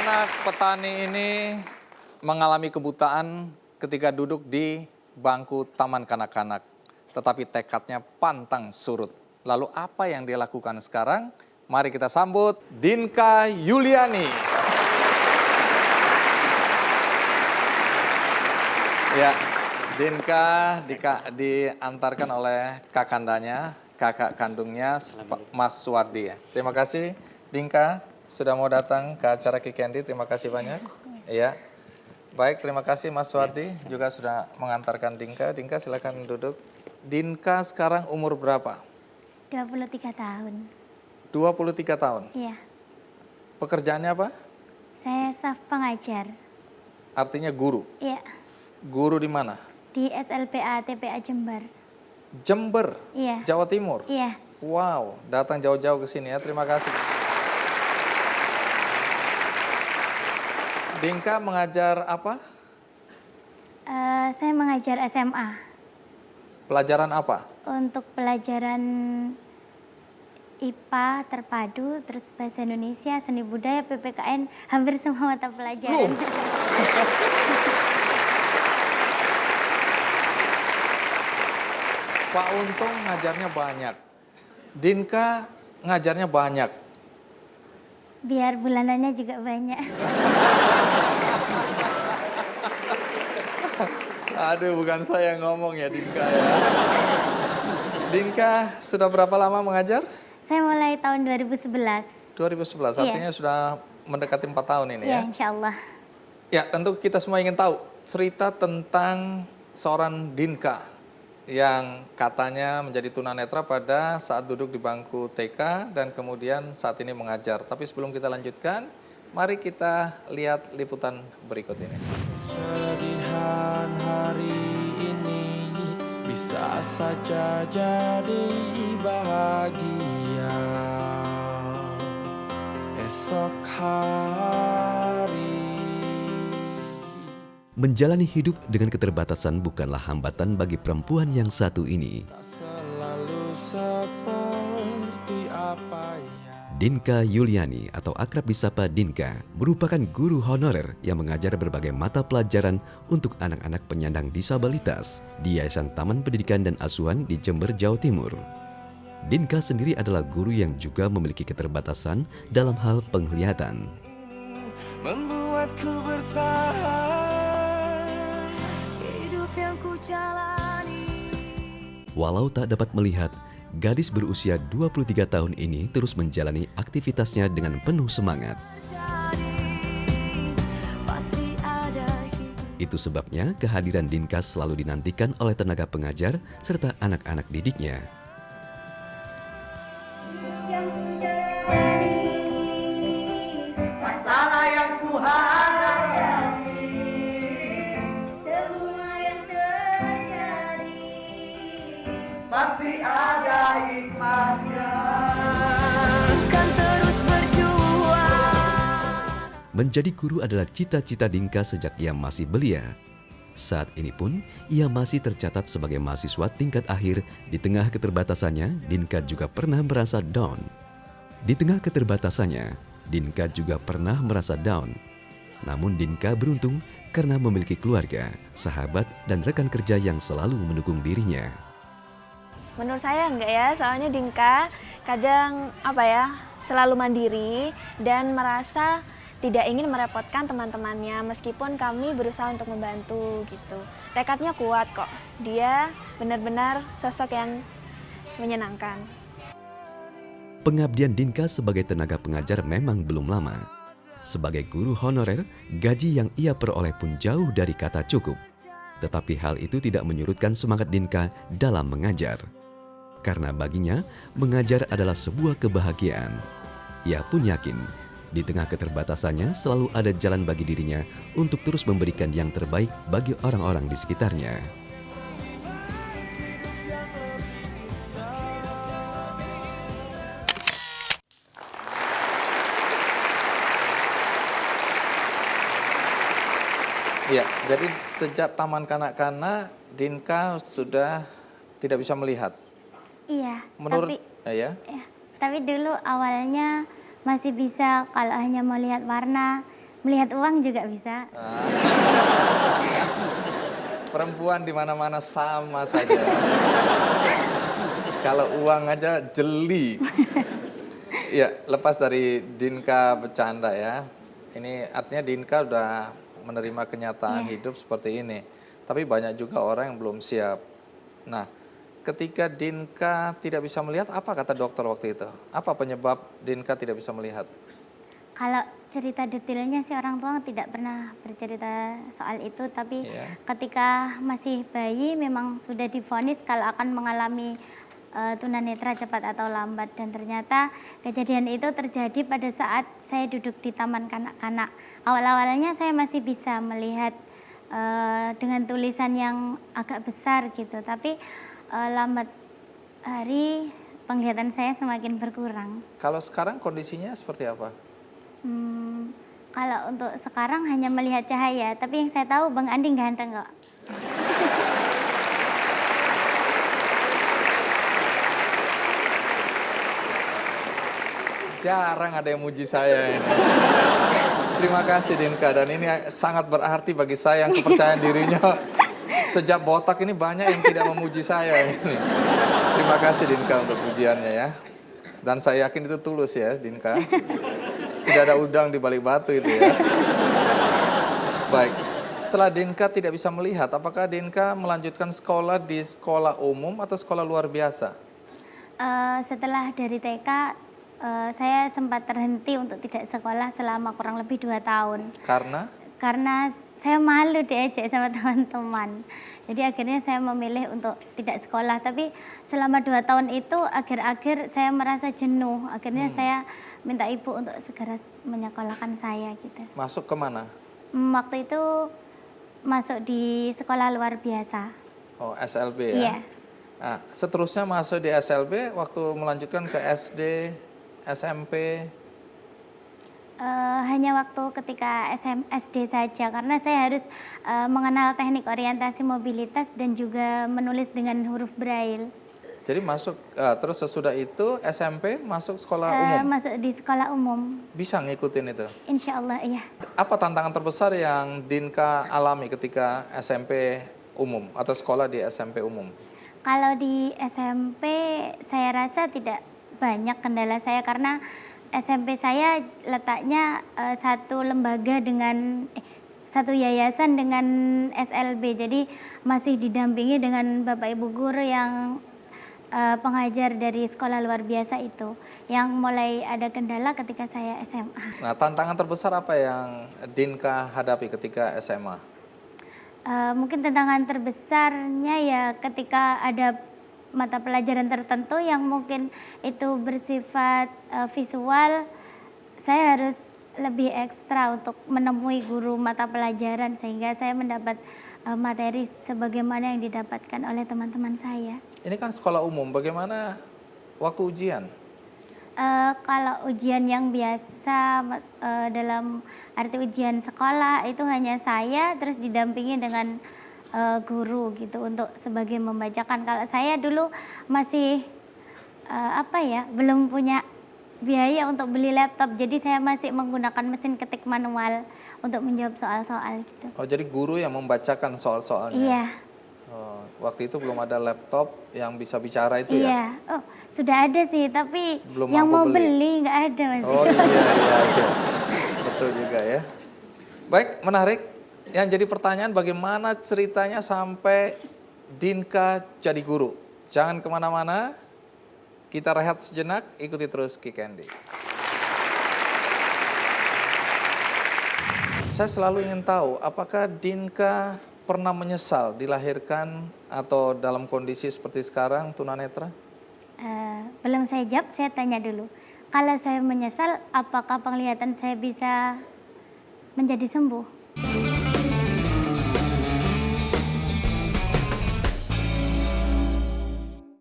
anak petani ini mengalami kebutaan ketika duduk di bangku taman kanak-kanak. Tetapi tekadnya pantang surut. Lalu apa yang dia lakukan sekarang? Mari kita sambut Dinka Yuliani. Ya, Dinka diantarkan oleh kakandanya, kakak kandungnya Mas Suwardi. Terima kasih Dinka sudah mau datang ke acara Kikendi. Terima kasih banyak. Ya. Baik, terima kasih Mas Suwardi juga sudah mengantarkan Dinka. Dinka silakan duduk. Dinka sekarang umur berapa? 23 tahun. 23 tahun. Iya. Pekerjaannya apa? Saya staf pengajar. Artinya guru. Iya. Guru di mana? Di SLPA TPA Jember. Jember. Iya. Jawa Timur. Iya. Wow, datang jauh-jauh ke sini ya. Terima kasih. Dinka mengajar apa? Saya mengajar SMA. Pelajaran apa? Untuk pelajaran IPA terpadu, terus bahasa Indonesia, seni budaya, PPKN, hampir semua mata pelajaran. Pak Untung ngajarnya banyak. Dinka ngajarnya banyak. Biar bulanannya juga banyak. Aduh, bukan saya yang ngomong ya Dinka ya. Dinka sudah berapa lama mengajar? Saya mulai tahun 2011. 2011, artinya sudah mendekati 4 tahun ini ya? Iya, insya Allah. Ya, tentu kita semua ingin tahu cerita tentang seorang Dinka yang katanya menjadi tunanetra pada saat duduk di bangku TK dan kemudian saat ini mengajar. Tapi sebelum kita lanjutkan, mari kita lihat liputan berikut ini. Kesedihan hari ini bisa saja jadi bahagia esok hari. Menjalani hidup dengan keterbatasan bukanlah hambatan bagi perempuan yang satu ini. Tak selalu seperti apa yang Dinka Yuliani atau akrab disapa Dinka merupakan guru honorer yang mengajar berbagai mata pelajaran untuk anak-anak penyandang disabilitas di Yayasan Taman Pendidikan dan Asuhan di Jember, Jawa Timur. Dinka sendiri adalah guru yang juga memiliki keterbatasan dalam hal penglihatan. membuatku bertahan hidup yang ku jalani. Walau tak dapat melihat, gadis berusia 23 tahun ini terus menjalani aktivitasnya dengan penuh semangat. Itu sebabnya kehadiran Dinka selalu dinantikan oleh tenaga pengajar serta anak-anak didiknya. Masalah yang ku hadapi, semua yang terjadi, pasti ada hikmahnya. Kan terus berjuang. Menjadi guru adalah cita-cita Dinka sejak ia masih belia. Saat ini pun, ia masih tercatat sebagai mahasiswa tingkat akhir. Di tengah keterbatasannya, Dinka juga pernah merasa down. Di tengah keterbatasannya, Dinka juga pernah merasa down. Namun Dinka beruntung karena memiliki keluarga, sahabat, dan rekan kerja yang selalu mendukung dirinya. Menurut saya enggak ya, soalnya Dinka kadang selalu mandiri dan merasa tidak ingin merepotkan teman-temannya meskipun kami berusaha untuk membantu gitu. Tekadnya kuat kok. Dia benar-benar sosok yang menyenangkan. Pengabdian Dinka sebagai tenaga pengajar memang belum lama. Sebagai guru honorer, gaji yang ia peroleh pun jauh dari kata cukup. Tetapi hal itu tidak menyurutkan semangat Dinka dalam mengajar. Karena baginya, mengajar adalah sebuah kebahagiaan. Ia pun yakin, di tengah keterbatasannya selalu ada jalan bagi dirinya untuk terus memberikan yang terbaik bagi orang-orang di sekitarnya. Iya, jadi sejak taman kanak-kanak, Dinka sudah tidak bisa melihat. Iya, Menurut ya, tapi dulu awalnya masih bisa kalau hanya melihat warna, Melihat uang juga bisa. Perempuan di mana-mana sama saja. Kalau uang aja jeli. Ya, lepas dari Dinka bercanda ya. Ini artinya Dinka udah menerima kenyataan hidup seperti ini. Tapi banyak juga orang yang belum siap. Nah, ketika Dinka tidak bisa melihat, apa kata dokter waktu itu? Apa penyebab Dinka tidak bisa melihat? Kalau cerita detailnya sih orang tua tidak pernah bercerita soal itu, tapi ketika masih bayi memang sudah divonis kalau akan mengalami tunanetra cepat atau lambat, dan ternyata kejadian itu terjadi pada saat saya duduk di taman kanak-kanak. Awal-awalnya saya masih bisa melihat dengan tulisan yang agak besar gitu, tapi lambat hari penglihatan saya semakin berkurang. Kalau sekarang kondisinya seperti apa? Kalau untuk sekarang hanya melihat cahaya, tapi yang saya tahu Bang Andi ganteng kok. Jarang ada yang muji saya ini. Terima kasih Dinka, dan ini sangat berarti bagi saya yang kepercayaan dirinya sejak botak ini banyak yang tidak memuji saya ini. Terima kasih Dinka untuk pujiannya ya. Dan saya yakin itu tulus ya Dinka. Tidak ada udang di balik batu itu ya. Baik, setelah Dinka tidak bisa melihat, apakah Dinka melanjutkan sekolah di sekolah umum atau sekolah luar biasa? Setelah dari TK, saya sempat terhenti untuk tidak sekolah selama kurang lebih 2 tahun. Karena? Karena saya malu diajak sama teman-teman. Jadi akhirnya saya memilih untuk tidak sekolah. Tapi selama 2 tahun itu akhir-akhir saya merasa jenuh. Akhirnya saya minta ibu untuk segera menyekolahkan saya gitu. Masuk ke mana? Waktu itu masuk di sekolah luar biasa. Oh, SLB ya? Iya. Nah, seterusnya masuk di SLB waktu melanjutkan ke SD, SMP? Hanya waktu ketika SD saja, karena saya harus mengenal teknik orientasi mobilitas dan juga menulis dengan huruf braille. Jadi masuk, terus sesudah itu SMP masuk sekolah umum? Masuk di sekolah umum. Bisa ngikutin itu? Insya Allah iya. Apa tantangan terbesar yang Dinka alami ketika SMP umum atau sekolah di SMP umum? Kalau di SMP saya rasa tidak banyak kendala saya, karena SMP saya letaknya satu lembaga dengan satu yayasan dengan SLB, jadi masih didampingi dengan Bapak Ibu guru yang pengajar dari sekolah luar biasa itu, yang mulai ada kendala ketika saya SMA. Nah, tantangan terbesar apa yang Dinka hadapi ketika SMA? Mungkin tantangan terbesarnya ya ketika ada mata pelajaran tertentu yang mungkin itu bersifat visual, saya harus lebih ekstra untuk menemui guru mata pelajaran sehingga saya mendapat materi sebagaimana yang didapatkan oleh teman-teman saya. Ini kan sekolah umum, bagaimana waktu ujian? Kalau ujian yang biasa dalam arti ujian sekolah itu hanya saya terus didampingi dengan guru gitu untuk sebagai membacakan. Kalau saya dulu masih belum punya biaya untuk beli laptop, jadi saya masih menggunakan mesin ketik manual untuk menjawab soal-soal gitu. Oh, jadi guru yang membacakan soal-soalnya? Iya. Oh, waktu itu belum ada laptop yang bisa bicara itu ya? Iya. Oh, sudah ada sih, tapi Belum yang mampu mau beli nggak ada Mas. Oh iya. Betul juga ya. Baik, menarik. Yang jadi pertanyaan, bagaimana ceritanya sampai Dinka jadi guru? Jangan kemana-mana, kita rehat sejenak, ikuti terus Kick Andy. Saya selalu ingin tahu, apakah Dinka pernah menyesal dilahirkan atau dalam kondisi seperti sekarang, tunanetra? Belum saya jawab, saya tanya dulu. Kalau saya menyesal, apakah penglihatan saya bisa menjadi sembuh?